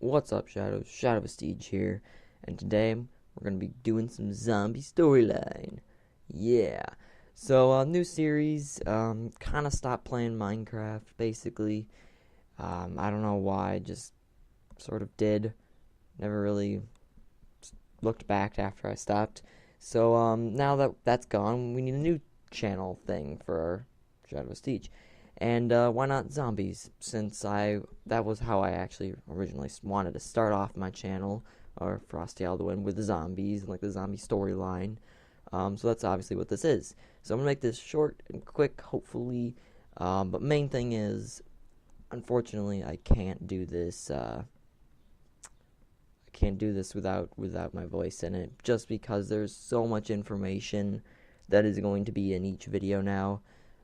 What's up, Shadows? Shadow Vestige here, and today we're gonna be doing some zombie storyline. Yeah. So, new series. Kind of stopped playing Minecraft, basically. I don't know why. Just sort of did. Never really looked back after I stopped. So, now that that's gone, we need a new channel thing for our Shadow Vestige. And why not zombies? Since that was how I actually originally wanted to start off my channel, or Frosty Alduin, with the zombies and like the zombie storyline. So that's obviously what this is. So I'm gonna make this short and quick, hopefully. But main thing is, unfortunately, I can't do this. I can't do this without my voice in it, just because there's so much information that is going to be in each video now.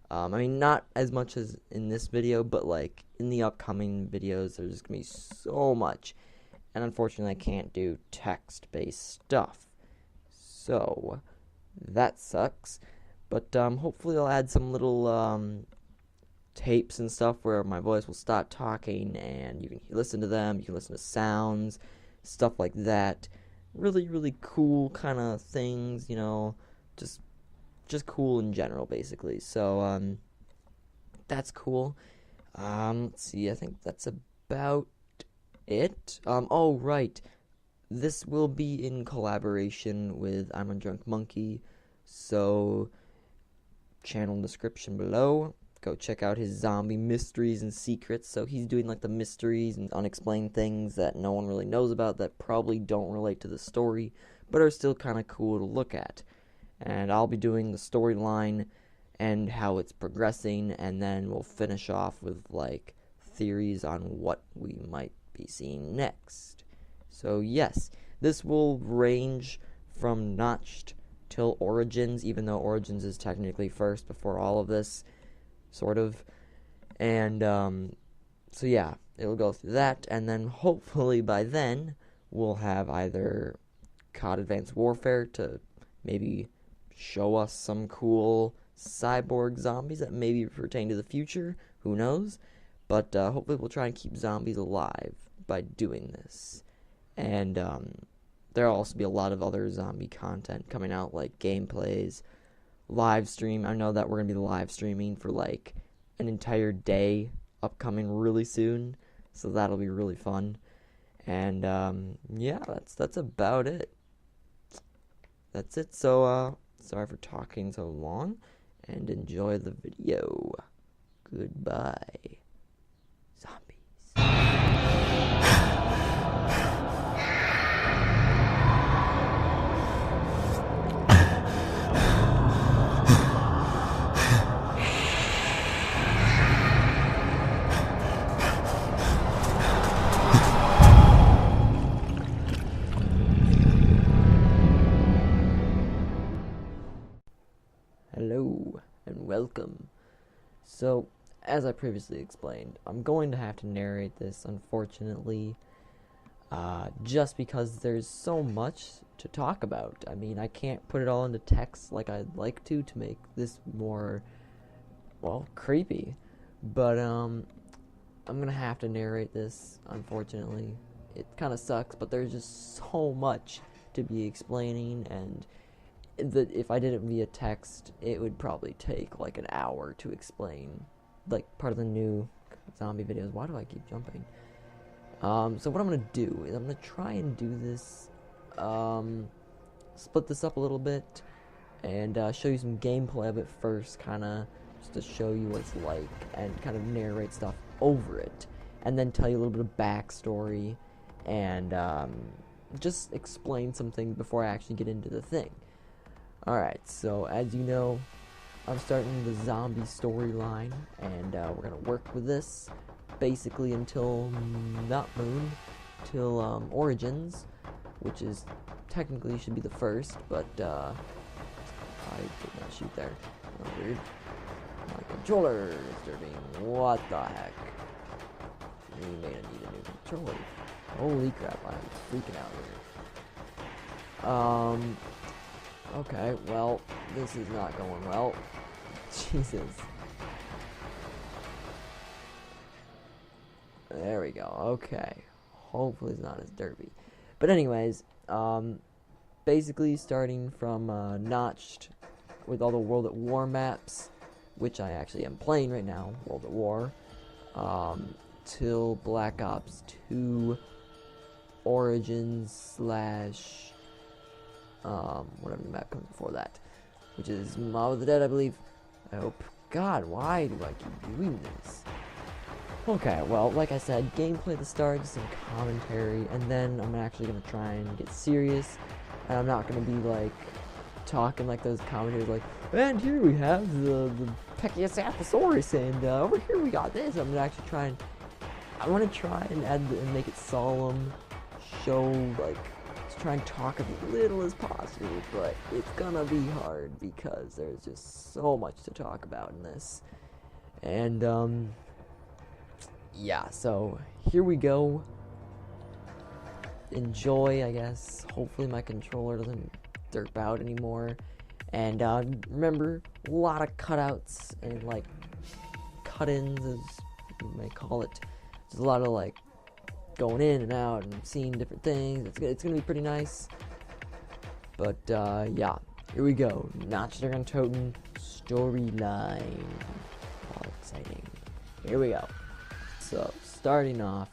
I mean, not as much as in this video, but like in the upcoming videos, there's gonna be so much, and unfortunately, I can't do text-based stuff. So that sucks. But hopefully, I'll add some little tapes and stuff where my voice will start talking, and you can listen to them. You can listen to sounds, stuff like that. Really, really cool kind of things, just cool in general, basically. So, that's cool. Let's see, I think that's about it. Oh, right. This will be in collaboration with I'm a Drunk Monkey, so channel description below. Go check out his zombie mysteries and secrets. So he's doing like the mysteries and unexplained things that no one really knows about that probably don't relate to the story, but are still kind of cool to look at. And I'll be doing the storyline and how it's progressing, and then we'll finish off with like theories on what we might be seeing next. So yes, this will range from Notched till Origins, even though Origins is technically first before all of this, sort of. And so yeah, it'll go through that, and then hopefully by then we'll have either COD Advanced Warfare to maybe show us some cool cyborg zombies that maybe pertain to the future. Who knows? But hopefully we'll try and keep zombies alive by doing this. And there'll also be a lot of other zombie content coming out, like gameplays, live stream. I know that we're going to be live streaming for like an entire day upcoming really soon. So that'll be really fun. And yeah, that's about it. That's it. So sorry for talking so long, and enjoy the video. Goodbye, zombies. Hello, and welcome. So, as I previously explained, I'm going to have to narrate this, unfortunately, just because there's so much to talk about. I mean, I can't put it all into text like I'd like to make this more, well, creepy. But, I'm gonna have to narrate this, unfortunately. It kind of sucks, but there's just so much to be explaining, and if I did it via text, it would probably take like an hour to explain, like part of the new zombie videos. Why do I keep jumping? So what I'm gonna do is I'm gonna try and do this, split this up a little bit, and show you some gameplay of it first, kind of just to show you what it's like, and kind of narrate stuff over it, and then tell you a little bit of backstory, and just explain some things before I actually get into the thing. Alright, so as you know, I'm starting the zombie storyline, and we're going to work with this basically until not Moon, till Origins, which is technically should be the first, but I did not shoot there. Oh, weird. My controller is disturbing. What the heck? We may need a new controller. Holy crap, I'm freaking out here. Okay, well, this is not going well. Jesus. There we go. Okay. Hopefully it's not as derpy. But anyways, basically starting from Notched with all the World at War maps, which I actually am playing right now, World at War, till Black Ops 2 Origins slash whatever the map comes before that, which is Mob of the Dead, I believe. I hope. God, why do I keep doing this? Okay, well, like I said, gameplay at the start, some commentary, and then I'm actually going to try and get serious, and I'm not going to be, like, talking like those commentators, like, and here we have the Pechiosaurus, and over here we got this. I'm going to actually try and, I want to try and add and make it solemn, show, like, to try and talk as little as possible, but it's going to be hard, because there's just so much to talk about in this, and, yeah, so here we go. Enjoy, I guess. Hopefully my controller doesn't derp out anymore. And remember, a lot of cutouts and like cut-ins, as you may call it. There's a lot of like going in and out and seeing different things. It's gonna be pretty nice. But yeah, here we go. Nacht Der Untoten storyline. All exciting. Here we go. So, starting off,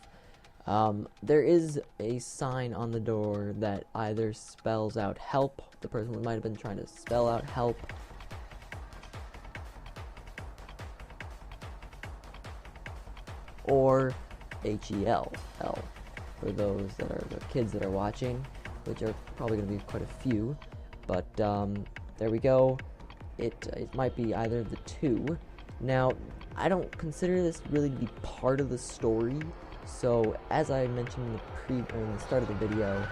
there is a sign on the door that either spells out help, the person might have been trying to spell out help, or HEL, for those that are the kids that are watching, which are probably going to be quite a few, but there we go. It might be either of the two. Now, I don't consider this really to be part of the story, so as I mentioned in the start of the video,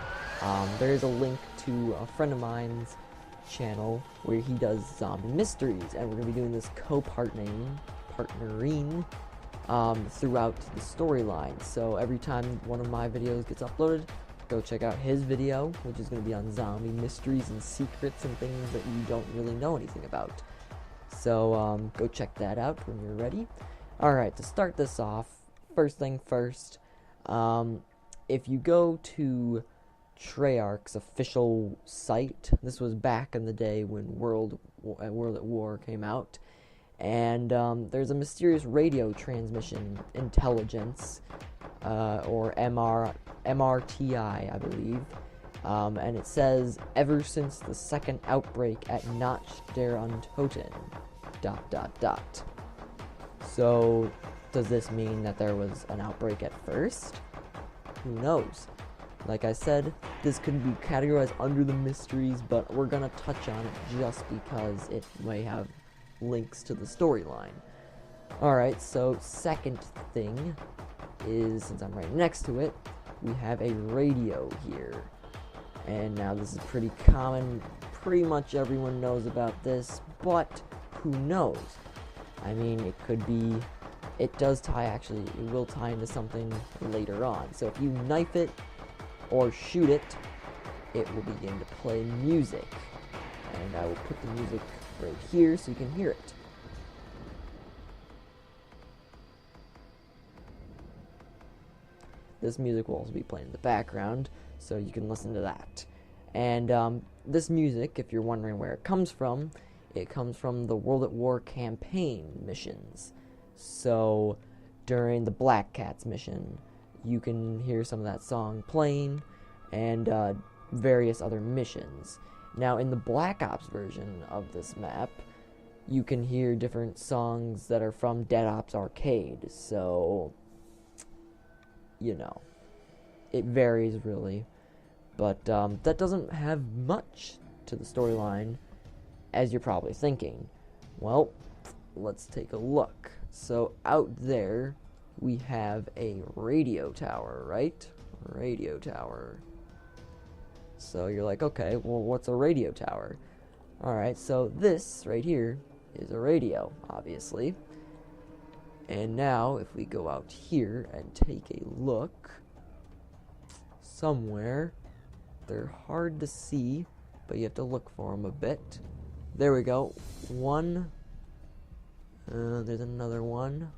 there is a link to a friend of mine's channel where he does zombie mysteries, and we're going to be doing this partnering throughout the storyline. So every time one of my videos gets uploaded, go check out his video, which is going to be on zombie mysteries and secrets and things that you don't really know anything about. So, go check that out when you're ready. Alright, to start this off, first thing first, if you go to Treyarch's official site, this was back in the day when World at War came out, and there's a mysterious radio transmission intelligence, or MRTI, I believe, and it says, ever since the second outbreak at Nacht Der Untoten, ... So, does this mean that there was an outbreak at first? Who knows? Like I said, this could be categorized under the mysteries, but we're gonna touch on it just because it may have links to the storyline. Alright, so second thing is, since I'm right next to it, we have a radio here. And now this is pretty common, pretty much everyone knows about this, but who knows? I mean, it could be, it does tie, actually, it will tie into something later on. So if you knife it or shoot it, it will begin to play music. And I will put the music right here so you can hear it. This music will also be playing in the background, so you can listen to that. And this music, if you're wondering where it comes from the World at War campaign missions. So during the Black Cats mission, you can hear some of that song playing, and various other missions. Now in the Black Ops version of this map, you can hear different songs that are from Dead Ops Arcade, so, you know, it varies really. But that doesn't have much to the storyline, as you're probably thinking. Well, let's take a look. So out there, we have a radio tower, right? Radio tower. So you're like, okay, well, what's a radio tower? Alright, so this right here is a radio, obviously. And now, if we go out here and take a look somewhere, they're hard to see, but you have to look for them a bit. There we go. One. There's another one.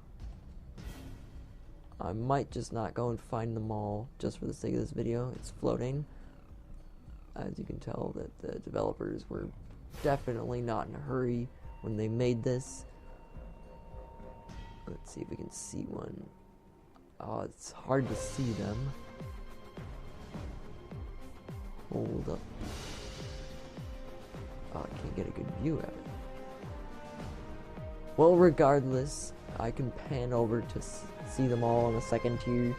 I might just not go and find them all just for the sake of this video. It's floating. As you can tell, that the developers were definitely not in a hurry when they made this. Let's see if we can see one. Oh, it's hard to see them. Hold up. Oh, I can't get a good view at it. Well, regardless, I can pan over to see them all in a second here.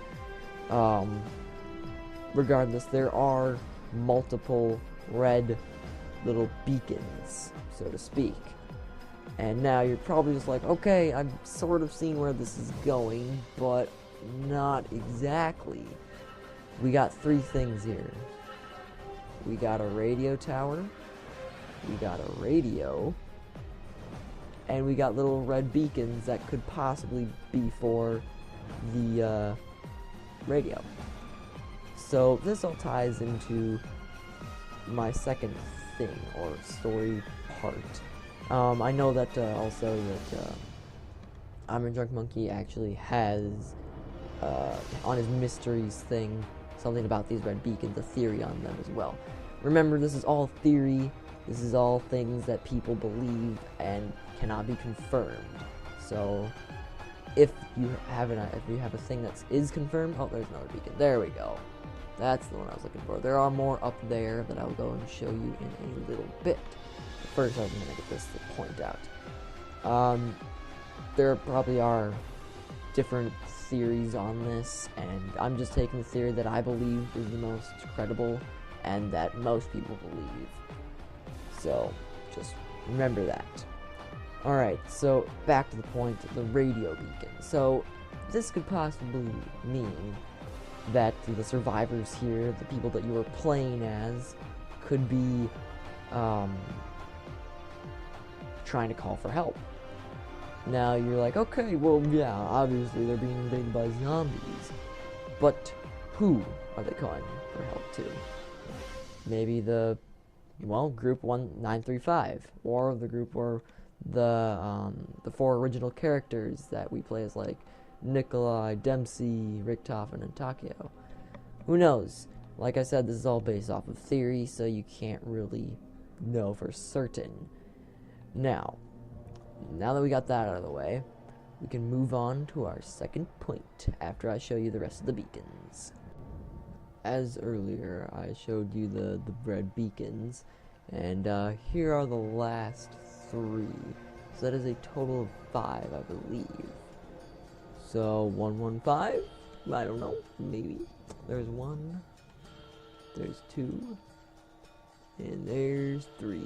Regardless, there are multiple red little beacons, so to speak. And now you're probably just like, okay, I've sort of seen where this is going, but not exactly. We got three things here. We got a radio tower, we got a radio, and we got little red beacons that could possibly be for the radio. So this all ties into my second thing, or story part. I know that also that I'm a Drunk Monkey actually has on his mysteries thing something about these red beacons, a theory on them as well. Remember, this is all theory. This is all things that people believe and cannot be confirmed. So if you have a thing that is confirmed, oh, there's another beacon. There we go. That's the one I was looking for. There are more up there that I'll go and show you in a little bit. But first, I'm going to get this to point out. There probably are different theories on this, and I'm just taking the theory that I believe is the most credible and that most people believe. So, just remember that. Alright, so back to the point, the radio beacon. So, this could possibly mean that the survivors here, the people that you are playing as, could be trying to call for help. Now you're like, okay, well, yeah, obviously they're being invaded by zombies, but who are they calling for help to? Maybe the, well, group 1935, or the group where the four original characters that we play as, like Nikolai, Dempsey, Richtofen, and Takeo. Who knows? Like I said, this is all based off of theory, so you can't really know for certain. Now that we got that out of the way, we can move on to our second point after I show you the rest of the beacons. As earlier, I showed you the red beacons, and here are the last three. So that is a total of 5, I believe. So 115, I don't know, maybe. There's 1, there's 2, and there's 3.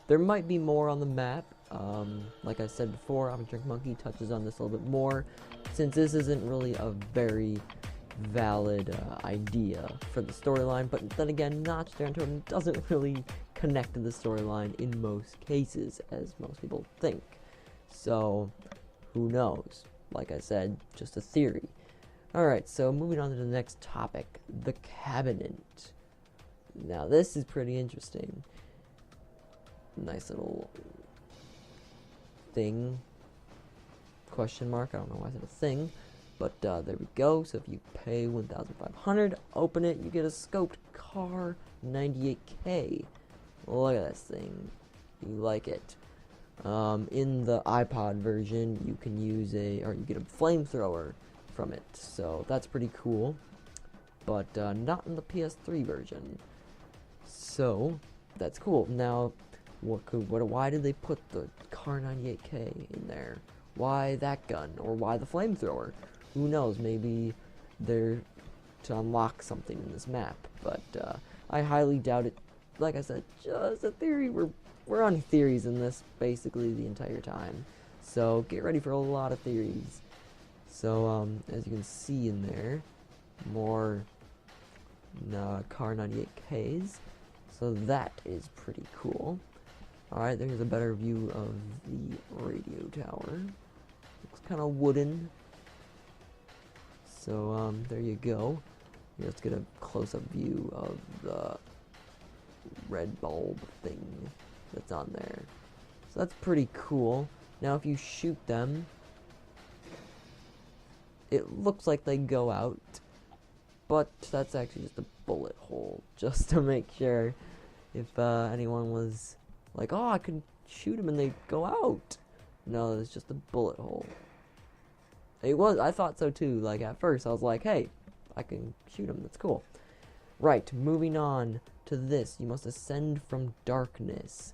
There might be more on the map. Like I said before, I'm a Drunk Monkey touches on this a little bit more, since this isn't really a very valid idea for the storyline, but then again, Nacht Der Untoten doesn't really connect to the storyline in most cases, as most people think. So, who knows? Like I said, just a theory. Alright, so moving on to the next topic, the cabinet. Now, this is pretty interesting. Nice little thing, question mark, I don't know why I said a thing, but there we go. So if you pay 1,500, open it, you get a scoped car 98K. Look at this thing, you like it. In the iPod version, you can use you get a flamethrower from it, so that's pretty cool, but not in the PS3 version, so that's cool. Now, why did they put the car 98K in there? Why that gun, or why the flamethrower? Who knows, maybe they're to unlock something in this map, but I highly doubt it. Like I said, just a theory. We're on theories in this basically the entire time, so get ready for a lot of theories. So as you can see in there, more car 98Ks, so that is pretty cool. Alright, there's a better view of the radio tower. Looks kind of wooden. So, there you go. Here, let's get a close-up view of the red bulb thing that's on there. So that's pretty cool. Now, if you shoot them, it looks like they go out, but that's actually just a bullet hole, just to make sure if anyone was like, oh, I could shoot them and they go out. No, it's just a bullet hole. I thought so too. Like, at first, I was like, hey, I can shoot them. That's cool. Right, moving on to this. You must ascend from darkness.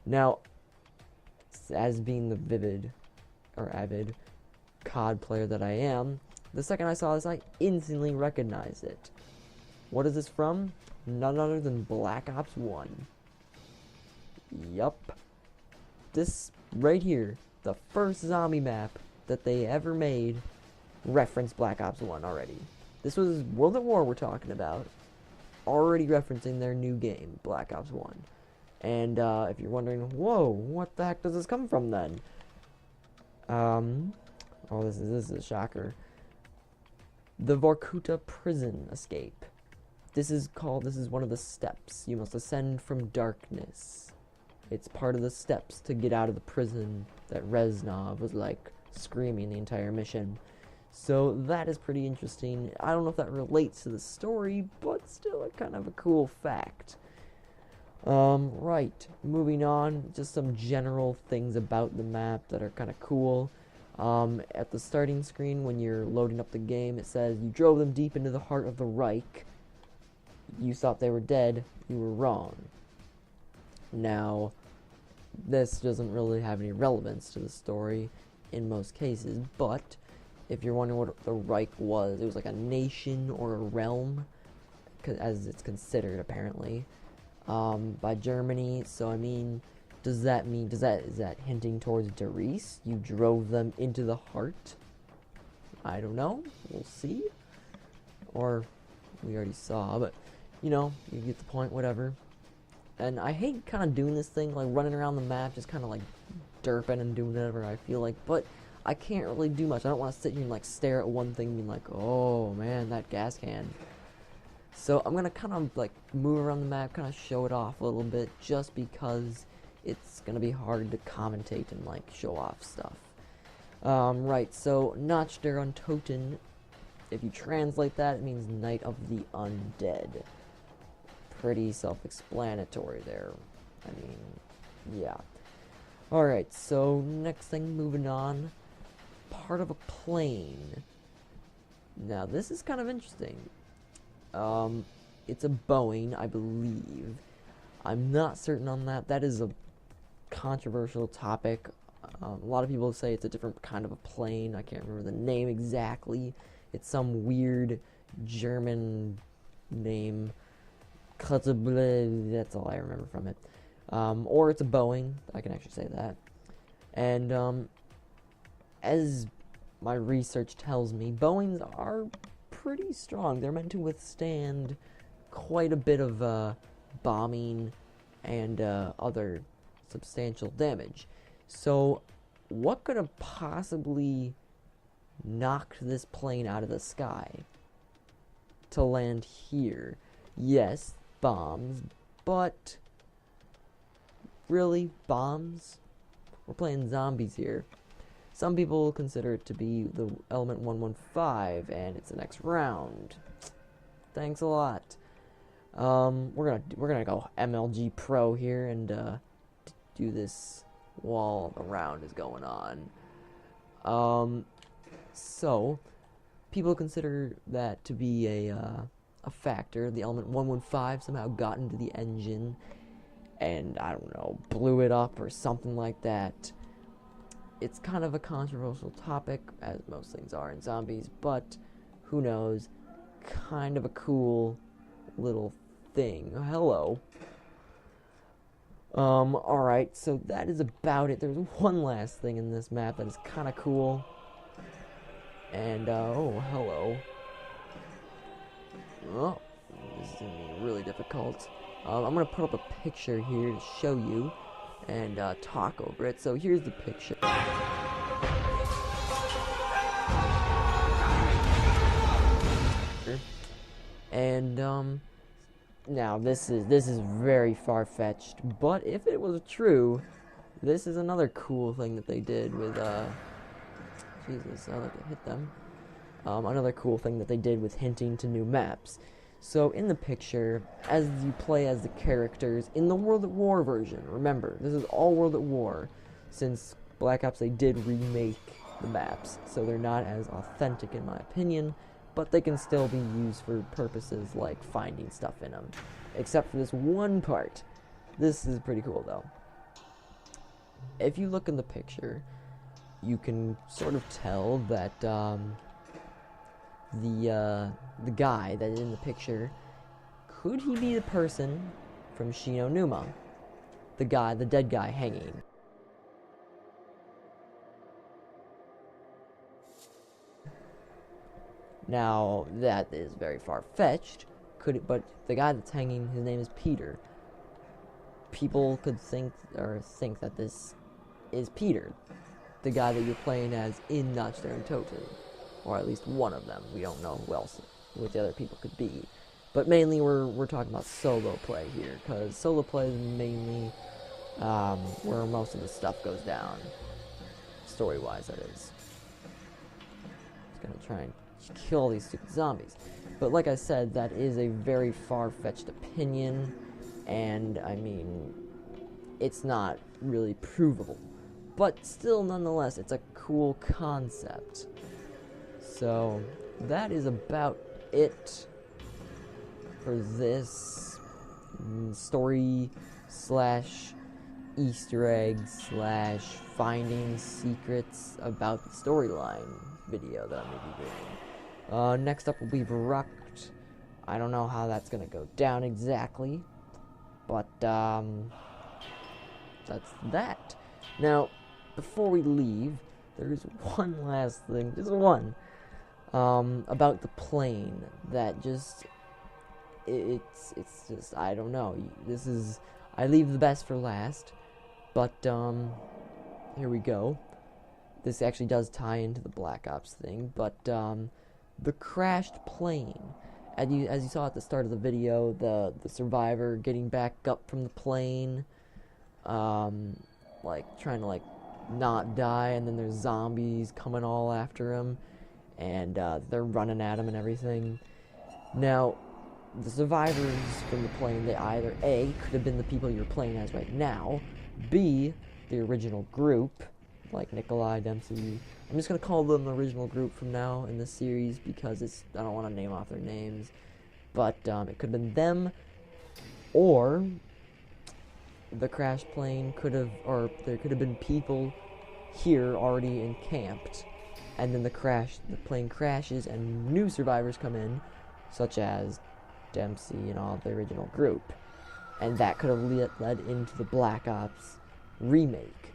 Now, as being the avid COD player that I am, the second I saw this, I instantly recognized it. What is this from? None other than Black Ops 1. Yup. This right here, the first zombie map that they ever made, referenced Black Ops 1 already. This was World at War we're talking about, already referencing their new game, Black Ops 1. And if you're wondering, whoa, what the heck does this come from then? Oh, this is a shocker. The Vorkuta prison escape. This is one of the steps. You must ascend from darkness. It's part of the steps to get out of the prison that Reznov was like screaming the entire mission. So that is pretty interesting. I don't know if that relates to the story, but still a kind of a cool fact. Right, moving on, just some general things about the map that are kind of cool. At the starting screen, when you're loading up the game, it says, you drove them deep into the heart of the Reich. You thought they were dead. You were wrong. Now, this doesn't really have any relevance to the story in most cases, but if you're wondering what the Reich was, it was like a nation or a realm, as it's considered apparently, by Germany. So I mean, is that hinting towards Darius? You drove them into the heart? I don't know. We'll see. Or we already saw, but you know, you get the point, whatever. And I hate kind of doing this thing, like running around the map, just kind of like derping and doing whatever I feel like, but I can't really do much. I don't want to sit here and like stare at one thing and be like, oh man, that gas can. So I'm gonna kind of like move around the map, kind of show it off a little bit, just because it's gonna be hard to commentate and like show off stuff. Right, so Nacht Der Untoten, if you translate that, it means Night of the Undead. Pretty self-explanatory there. I mean, yeah. Alright, so next thing, moving on. Part of a plane. Now, this is kind of interesting. It's a Boeing, I believe. I'm not certain on that. That is a controversial topic. A lot of people say it's a different kind of a plane. I can't remember the name exactly. It's some weird German name. That's all I remember from it. Or it's a Boeing. I can actually say that. And as my research tells me, Boeings are pretty strong. They're meant to withstand quite a bit of bombing and other substantial damage. So what could have possibly knocked this plane out of the sky to land here? Yes, bombs, but really, bombs? We're playing zombies here. Some people consider it to be the element 115, and it's the next round. Thanks a lot. We're gonna go MLG Pro here and do this while the round is going on. So people consider that to be a factor. The element 115 somehow got into the engine and, I don't know, blew it up or something like that. It's kind of a controversial topic, as most things are in zombies, but who knows? Kind of a cool little thing. Hello. Alright, so that is about it. There's one last thing in this map that is kind of cool. And, oh, hello. Oh, this is going to be really difficult. I'm going to put up a picture here to show you and talk over it. So here's the picture. And now this is very far-fetched, but if it was true, this is another cool thing that they did with Jesus, I like to hit them. Another cool thing that they did with hinting to new maps. So in the picture, as you play as the characters in the World at War version, remember, this is all World at War, since Black Ops, they did remake the maps, so they're not as authentic in my opinion, but they can still be used for purposes like finding stuff in them. Except for this one part. This is pretty cool though. If you look in the picture, you can sort of tell that the guy that is in the picture, could he be the person from Shino Numa? The dead guy hanging. Now, that is very far-fetched, but the guy that's hanging, his name is Peter. People could think that this is Peter, the guy that you're playing as in Nacht Der Untoten, or at least one of them. We don't know who else, what the other people could be. But mainly we're talking about solo play here, because solo play is mainly where most of the stuff goes down, story-wise that is. Just gonna try and kill all these stupid zombies. But like I said, that is a very far-fetched opinion, and I mean, it's not really provable. But still, nonetheless, it's a cool concept. So, that is about it for this story slash Easter eggs slash finding secrets about the storyline video that I'm going to be doing. Next up will be Verrucht. I don't know how that's going to go down exactly, but that's that. Now, before we leave, there's one last thing, just one, about the plane that just, it's just, I don't know, I leave the best for last, but, here we go. This actually does tie into the Black Ops thing, but, the crashed plane, as you saw at the start of the video, the survivor getting back up from the plane, like, trying to, like, not die, and then there's zombies coming all after him, and they're running at him and everything. Now, the survivors from the plane, they either A, could have been the people you're playing as right now, B, the original group, like Nikolai, Dempsey. I'm just gonna call them the original group from now in this series because I don't want to name off their names, but it could have been them, or the crash plane could have, or there could have been people here already encamped, and then the plane crashes and new survivors come in, such as Dempsey and all the original group, and that could have led into the Black Ops remake.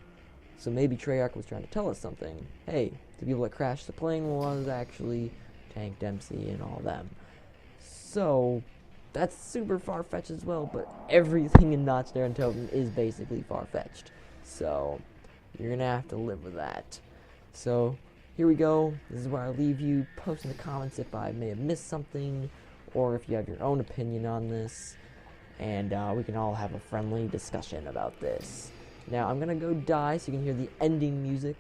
So maybe Treyarch was trying to tell us something. Hey, the people that crashed the plane was actually Tank, Dempsey, and all them. So that's super far-fetched as well, but everything in Nacht Der Untoten is basically far-fetched. So you're gonna have to live with that. So here we go. This is where I leave you. Post in the comments if I may have missed something, or if you have your own opinion on this, and we can all have a friendly discussion about this. Now, I'm gonna go die so you can hear the ending music.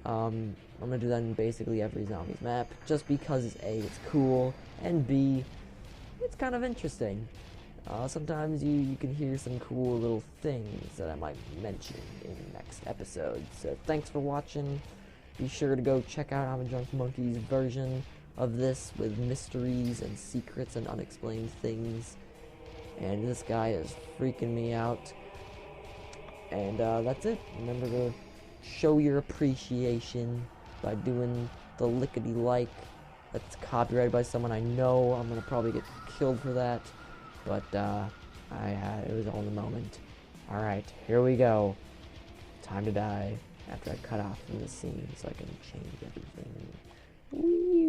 I'm gonna do that in basically every zombies map, just because A, it's cool, and B, it's kind of interesting. Sometimes you can hear some cool little things that I might mention in next episode. So thanks for watching. Be sure to go check out I'm a Drunk Monkey's version of this with mysteries and secrets and unexplained things. And this guy is freaking me out. And that's it. Remember to show your appreciation by doing the lickety-like. That's copyrighted by someone I know. I'm gonna probably get killed for that. But it was all in the moment. Alright, here we go. Time to die after I cut off from the scene so I can change everything. Whee!